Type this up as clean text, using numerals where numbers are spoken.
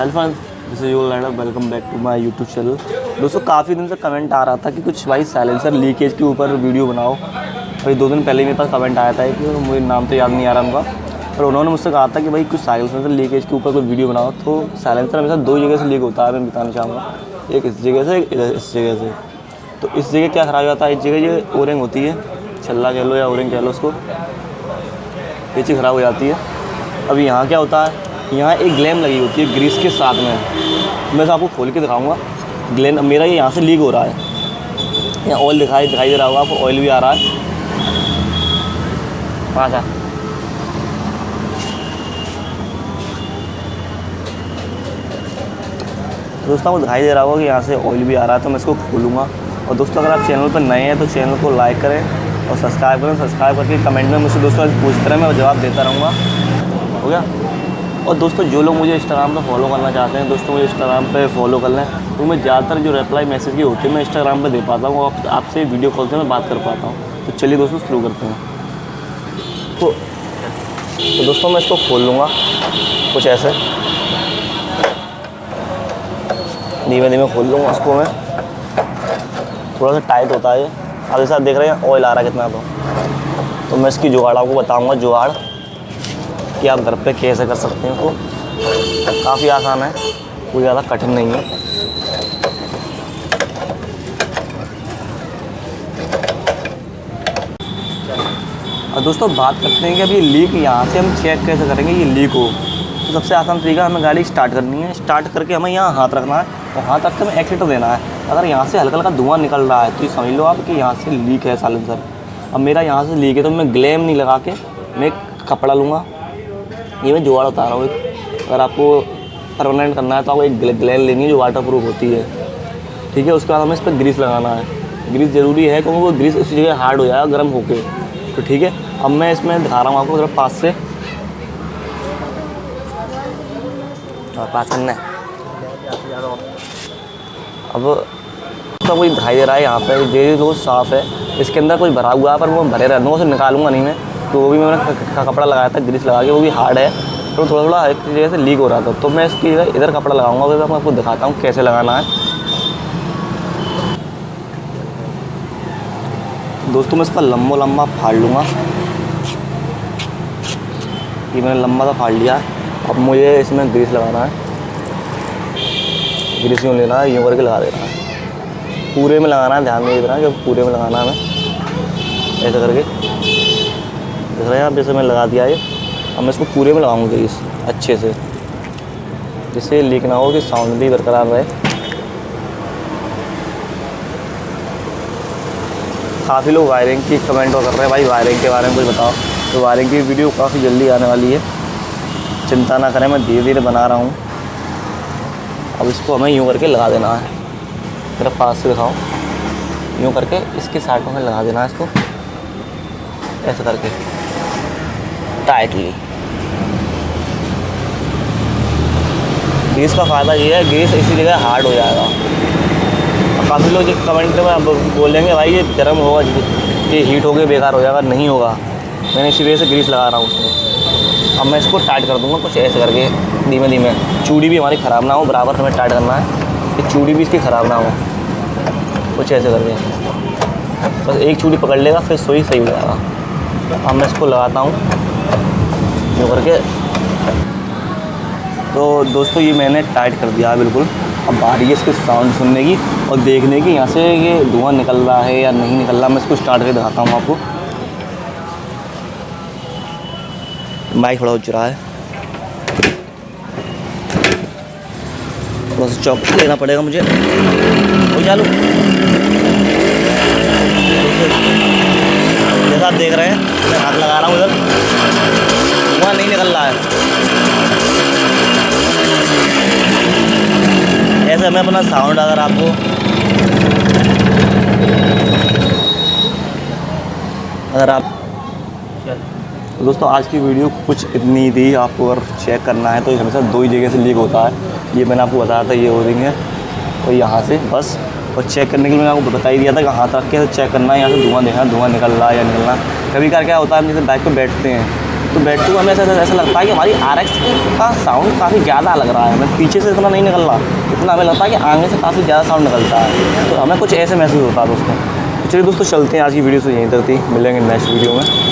Hello friends, this is your lander, welcome back to my YouTube channel. दोस्तों काफ़ी दिन से कमेंट आ रहा था कि कुछ भाई साइलेंसर लीकेज के ऊपर वीडियो बनाओ। भाई 2 दिन पहले मेरे पास कमेंट आया था कि मुझे नाम तो याद नहीं आ रहा उनका, पर उन्होंने मुझसे कहा था कि भाई कुछ साइलेंसर लीकेज के ऊपर कोई वीडियो बनाओ। तो साइलेंसर हमेशा 2 जगह से लीक होता है, मैं बताना चाहूँगा। एक इस जगह से, एक इस जगह से। तो इस जगह क्या ख़राब जाता है, इस जगह ये ओरिंग होती है, छल्ला कह लो या ओरिंग कह लो उसको, ये चीज़ ख़राब हो जाती है। अब यहाँ क्या होता है, यहाँ एक ग्लैम लगी होती है ग्रीस के साथ में। मैं आपको खोल के दिखाऊंगा। ग्लैम मेरा ये यहाँ से लीक हो रहा है। यहाँ ऑयल दिखाई दे रहा होगा आपको, ऑयल भी आ रहा है। अच्छा, दोस्तों आपको दिखाई दे रहा होगा कि यहाँ से ऑयल भी आ रहा है। तो मैं इसको खोलूँगा। और दोस्तों अगर आप चैनल पर नए हैं तो चैनल को लाइक करें और सब्सक्राइब करें। सब्सक्राइब करके कमेंट में मुझसे दोस्तों पूछते रहे, मैं जवाब देता रहूँगा। हो गया। और दोस्तों जो लोग मुझे इंस्टाग्राम पे फॉलो करना चाहते हैं, दोस्तों मुझे इंस्टाग्राम पे फॉलो कर लें। तो मैं ज़्यादातर जो रिप्लाई मैसेज की होती है मैं इंस्टाग्राम पे दे पाता हूँ और आपसे वीडियो कॉल से मैं बात कर पाता हूँ। तो चलिए दोस्तों शुरू करते हैं। तो दोस्तों मैं इसको खोल लूँगा कुछ ऐसे, धीमे धीमे खोल लूँगा उसको मैं। थोड़ा सा टाइट होता है ये, आप जैसा देख रहे हैं ऑयल आ रहा है कितना। तो मैं इसकी जुगाड़ आपको बताऊँगा, जुगाड़ कि आप घर पे कैसे कर सकते हैं। तो काफ़ी आसान है, कोई ज़्यादा कठिन नहीं है। और दोस्तों बात करते हैं कि अभी लीक यहाँ से हम चेक कैसे करेंगे ये लीक हो। तो सबसे आसान तरीका, हमें गाड़ी स्टार्ट करनी है। स्टार्ट करके हमें यहाँ हाथ रखना है और हाथ रख के हमें एक्सीटर देना है। अगर यहाँ से हल्का हल्का धुआं निकल रहा है तो ये समझ लो आप कि यहाँ से लीक है साइलेंसर। अब मेरा यहाँ से लीक है तो मैं ग्लैम नहीं लगा के मैं एक कपड़ा लूँगा। ये मैं जुगाड़ बता रहा हूँ। अगर आपको परमानेंट करना है तो आपको एक ग्लैम लेनी है जो वाटर प्रूफ होती है, ठीक है। उसके बाद हमें इस पर ग्रीस लगाना है। ग्रीस ज़रूरी है क्योंकि वो ग्रीस उसी जगह हार्ड हो जाएगा गर्म होके। तो ठीक है, अब मैं इसमें दिखा रहा हूँ आपको, ज़रा पास से और पास करना है। अब सब कोई दिखाई दे रहा है यहाँ पे, ये बहुत साफ़ है। इसके अंदर कुछ भरा हुआ है पर वो भरे रहने, उसे निकालूंगा नहीं मैं। तो वो भी मैंने कपड़ा लगाया था ग्रीस लगा के, वो भी हार्ड है। तो थोड़ा थोड़ा एक जगह से लीक हो रहा था। तो मैं इसकी जगह इधर कपड़ा लगाऊंगा। फिर मैं आपको दिखाता हूँ कैसे लगाना है। दोस्तों मैं इसका लंबा फाड़ लूँगा। ये मैंने लंबा सा फाड़ लिया। अब मुझे इसमें ग्रीस लगाना है। ग्रीस यूँ लेना है, यूँ करके लगा देना है। पूरे में लगाना है, ध्यान में देना है कि पूरे में लगाना है हमें, ऐसे करके। देख रहे हैं आप, जैसे मैं लगा दिया है। अब मैं इसको पूरे में लगाऊंगा ग्रीस अच्छे से, जिससे लीक ना हो, कि साउंड भी बरकरार रहे। काफ़ी लोग वायरिंग की कमेंट कर रहे हैं, भाई वायरिंग के बारे में कुछ बताओ। तो वायरिंग की वीडियो काफ़ी जल्दी आने वाली है, चिंता ना करें, मैं धीरे धीरे बना रहा हूँ। अब इसको हमें यूँ करके लगा देना है। मेरा पास से दिखाओ, यूँ करके इसके साइड में लगा देना है इसको, ऐसे करके टाइटली। ग्रीस का फ़ायदा ये है, ग्रीस इसी जगह हार्ड हो जाएगा। और काफ़ी लोग जो कमेंट में बोलेंगे भाई ये गर्म होगा, ये हीट हो गया बेकार हो जाएगा। नहीं होगा, मैंने इसी वजह से ग्रीस लगा रहा हूँ उसमें। अब मैं इसको टाइट कर दूँगा कुछ ऐसे करके, धीमे धीमे। चूड़ी भी हमारी ख़राब ना हो, बराबर हमें टाइट करना है कि चूड़ी भी इसकी ख़राब ना हो, कुछ ऐसे करके। बस एक चूड़ी पकड़ लेगा फिर सोई सही हो जाएगा। अब मैं इसको लगाता हूँ यूँ करके। तो दोस्तों ये मैंने टाइट कर दिया है बिल्कुल। अब बारी है इसके साउंड सुनने की और देखने की, यहाँ से ये धुआं निकल रहा है या नहीं निकल रहा। मैं इसको स्टार्ट करके दिखाता हूँ आपको। माइक थोड़ा उच रहा है, थोड़ा सा चौक लेना पड़ेगा मुझे। हो चालू, जैसा आप देख रहे हैं मैं हाथ लगा रहा हूँ उधर, धुआं नहीं निकल रहा है। ऐसे मैं अपना साउंड अगर आपको दोस्तों आज की वीडियो कुछ इतनी थी। आपको अगर चेक करना है तो हमेशा 2 ही जगह से लीक होता है। ये मैंने आपको बताया था, ये ओरिंग है और यहाँ से बस। और चेक करने के लिए मैंने आपको बता ही दिया था कि हाथ रख के चेक करना है, यहाँ से धुआं देखना, धुआं निकल रहा है या निकलना। कभी कभार क्या होता है, हम जैसे बाइक पे बैठते हैं तो बैक टू हमें ऐसा लगता है कि हमारी RX का साउंड काफ़ी ज़्यादा लग रहा है, हमें पीछे से इतना नहीं निकल रहा, इतना हमें लगता है कि आगे से काफ़ी ज़्यादा साउंड निकलता है, तो हमें कुछ ऐसे महसूस होता है दोस्तों। तो चलिए दोस्तों चलते हैं, आज की वीडियो से यहीं तक थी, मिलेंगे नेक्स्ट वीडियो में।